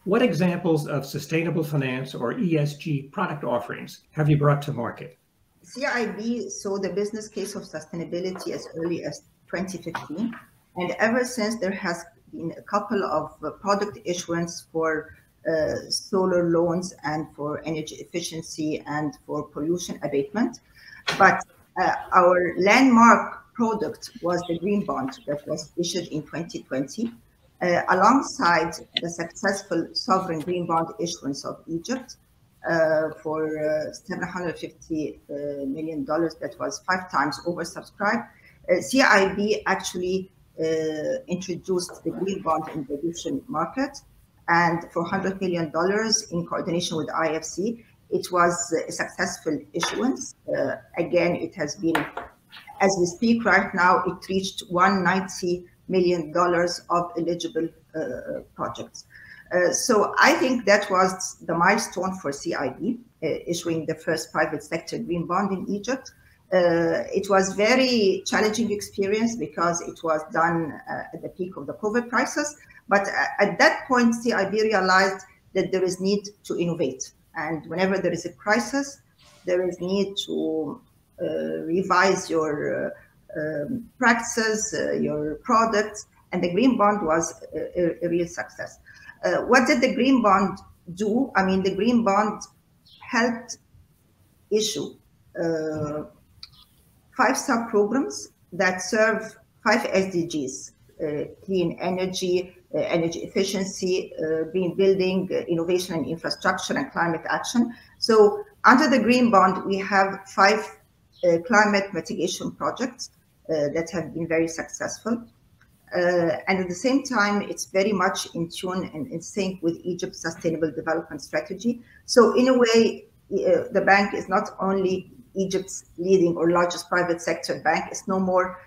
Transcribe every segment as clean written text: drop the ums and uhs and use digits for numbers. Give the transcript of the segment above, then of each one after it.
What examples of sustainable finance or ESG product offerings have you brought to market? CIB saw the business case of sustainability as early as 2015, and ever since there has been a couple of product issuance for solar loans and for energy efficiency and for pollution abatement. But our landmark product was the green bond that was issued in 2020, alongside the successful sovereign green bond issuance of Egypt for $750 million that was 5 times oversubscribed. CIB actually introduced the green bond in the Egyptian market, and for $100 million in coordination with IFC. It was a successful issuance. Again, it has been, as we speak right now, it reached $190 million of eligible projects. So I think that was the milestone for CIB, issuing the first private sector green bond in Egypt. It was very challenging experience because it was done at the peak of the COVID crisis. But at that point, CIB realized that there is need to innovate. And whenever there is a crisis, there is need to revise your practices, your products, and the green bond was a real success. What did the green bond do? I mean, the green bond helped issue 5 sub-programs that serve 5 SDGs: clean energy, energy efficiency, green building, innovation and infrastructure, and climate action. So under the green bond, we have 5 climate mitigation projects that have been very successful. And at the same time, it's very much in tune and in sync with Egypt's sustainable development strategy. So in a way, the bank is not only Egypt's leading or largest private sector bank. It's no more.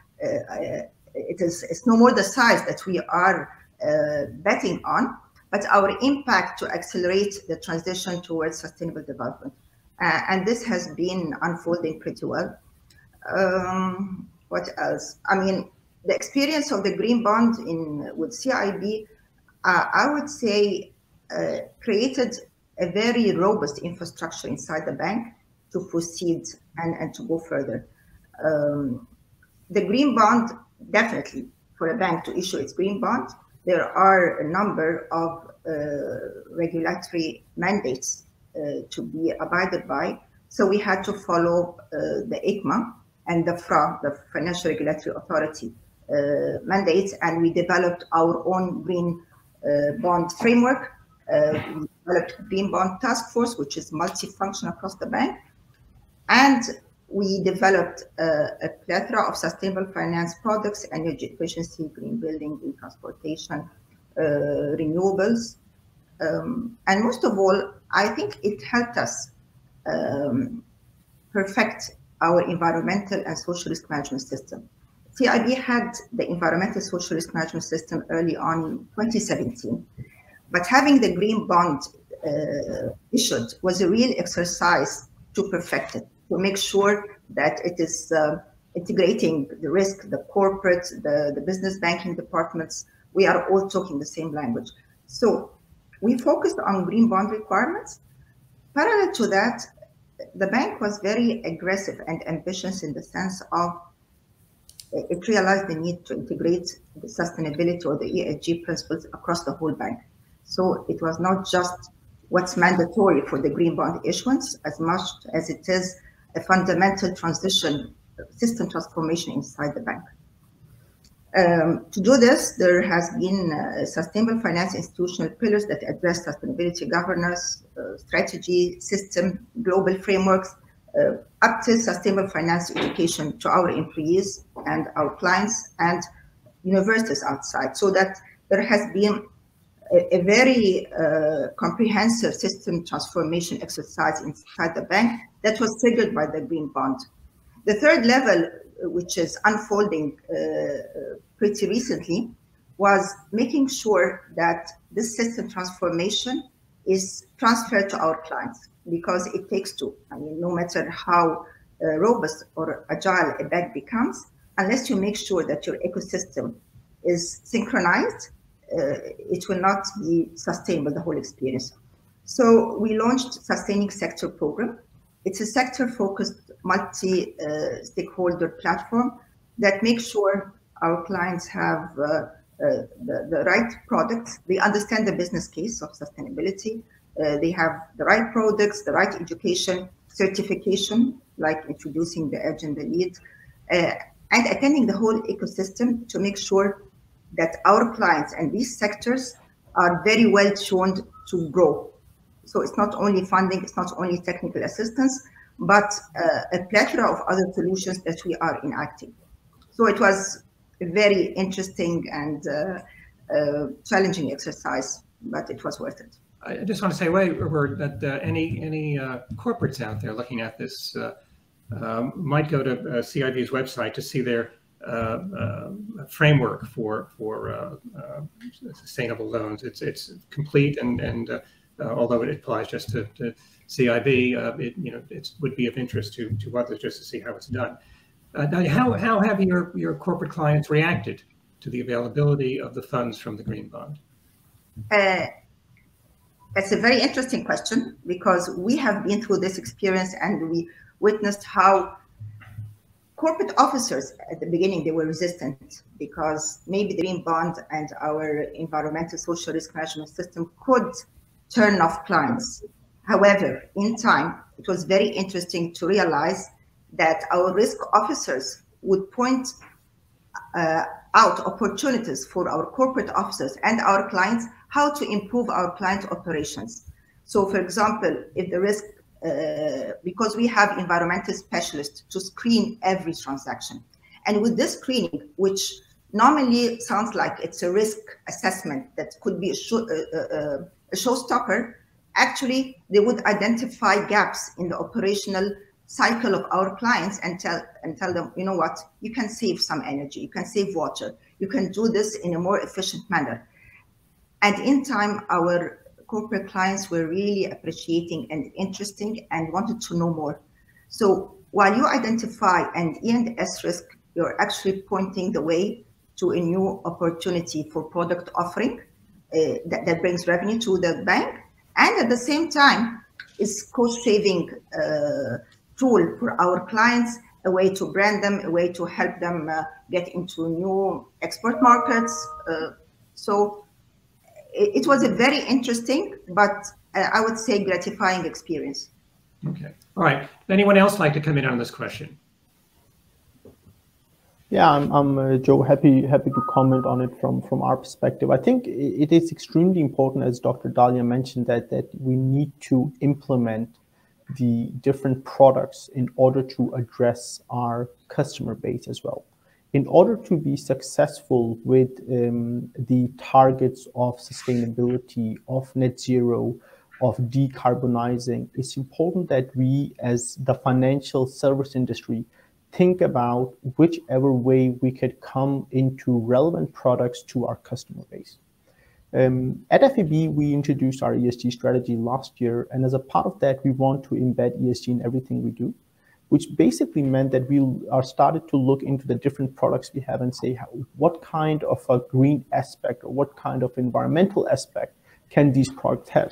It's no more the size that we are betting on, but our impact to accelerate the transition towards sustainable development. And this has been unfolding pretty well. What else? I mean, the experience of the green bond with CIB, I would say, created a very robust infrastructure inside the bank to proceed and to go further. The green bond, definitely, for a bank to issue its green bond, there are a number of regulatory mandates to be abided by. So we had to follow the ICMA and the FRA, the Financial Regulatory Authority mandates, and we developed our own green bond framework. We developed Green Bond Task Force, which is multifunction across the bank. And we developed a plethora of sustainable finance products: energy efficiency, green building, green transportation, renewables. And most of all, I think it helped us perfect our environmental and social risk management system. CIB had the environmental social risk management system early on in 2017, but having the green bond issued was a real exercise to perfect it, to make sure that it is integrating the risk, the corporate, the business banking departments. We are all talking the same language. So we focused on green bond requirements. Parallel to that, the bank was very aggressive and ambitious in the sense of it realized the need to integrate the sustainability or the ESG principles across the whole bank. So it was not just what's mandatory for the green bond issuance as much as it is a fundamental transition, system transformation inside the bank. To do this, there has been sustainable finance institutional pillars that address sustainability governance, strategy, system, global frameworks, up to sustainable finance education to our employees and our clients and universities outside, so that there has been a very comprehensive system transformation exercise inside the bank that was triggered by the green bond. The third level, which is unfolding pretty recently, was making sure that this system transformation is transferred to our clients, because it takes two. I mean, no matter how robust or agile a bank becomes, unless you make sure that your ecosystem is synchronized, it will not be sustainable, the whole experience. So we launched Sustaining Sector Program. It's a sector-focused multi-stakeholder platform that makes sure our clients have the right products. They understand the business case of sustainability. They have the right products, the right education, certification, like introducing the edge and the lead, and attending the whole ecosystem to make sure that our clients and these sectors are very well tuned to grow. So it's not only funding, it's not only technical assistance, but a plethora of other solutions that we are enacting. So it was a very interesting and challenging exercise, but it was worth it. I just want to say, Robert, that any corporates out there looking at this might go to CIB's website to see their framework for sustainable loans. It's complete, and although it applies just to CIB, it would be of interest to others just to see how it's done. Now, how have your corporate clients reacted to the availability of the funds from the Green Bond? That's a very interesting question, because we have been through this experience and we witnessed how corporate officers at the beginning, they were resistant because maybe the Green Bond and our environmental social risk management system could turn off clients. However, in time, it was very interesting to realize that our risk officers would point out opportunities for our corporate officers and our clients how to improve our client operations. So, for example, if the risk, because we have environmental specialists to screen every transaction, and with this screening, which normally sounds like it's a risk assessment that could be a showstopper, actually they would identify gaps in the operational cycle of our clients and tell them, you know what, you can save some energy, you can save water, you can do this in a more efficient manner. And in time, our corporate clients were really appreciating and interesting and wanted to know more. So while you identify an E&S risk, you're actually pointing the way to a new opportunity for product offering that brings revenue to the bank, and at the same time is cost-saving tool for our clients, a way to brand them, a way to help them get into new export markets. So it was a very interesting, but I would say gratifying experience. Okay. All right. Anyone else like to come in on this question? Yeah, I'm Joe, happy to comment on it from our perspective. I think it is extremely important, as Dr. Dalia mentioned, that we need to implement the different products in order to address our customer base as well. In order to be successful with the targets of sustainability, of net zero, of decarbonizing, it's important that we, as the financial service industry, think about whichever way we could come into relevant products to our customer base. At FEB, we introduced our ESG strategy last year, and as a part of that, we want to embed ESG in everything we do, which basically meant that we are started to look into the different products we have and say, what kind of a green aspect or what kind of environmental aspect can these products have?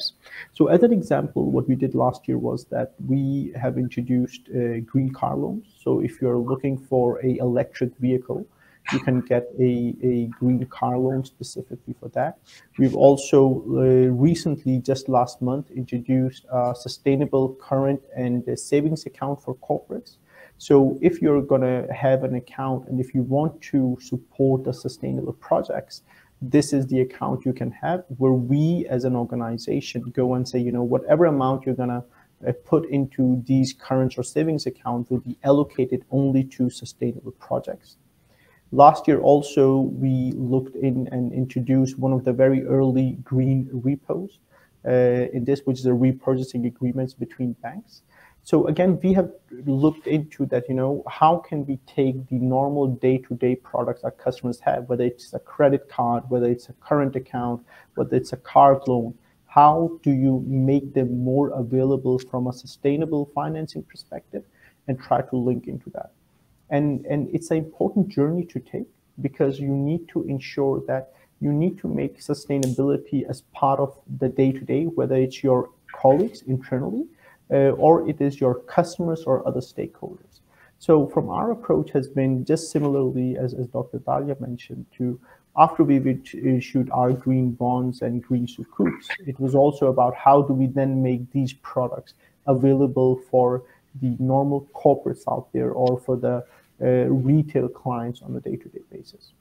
So as an example, what we did last year was that we have introduced green car loans. So if you're looking for an electric vehicle, you can get a green car loan specifically for that. We've also recently, just last month, introduced a sustainable current and savings account for corporates. So if you're going to have an account and if you want to support the sustainable projects, this is the account you can have, where we as an organization go and say, you know, whatever amount you're going to put into these current or savings accounts will be allocated only to sustainable projects. Last year also, we looked in and introduced one of the very early green repos in this, which is a repurchasing agreements between banks. So again, we have looked into that, you know, how can we take the normal day-to-day products our customers have, whether it's a credit card, whether it's a current account, whether it's a car loan, how do you make them more available from a sustainable financing perspective and try to link into that? And it's an important journey to take, because you need to ensure that you need to make sustainability as part of the day-to-day, whether it's your colleagues internally or it is your customers or other stakeholders. So from our approach has been just similarly as Dr. Dalia mentioned, to after we issued our green bonds and green sukuks, it was also about how do we then make these products available for the normal corporates out there or for the retail clients on a day-to-day basis.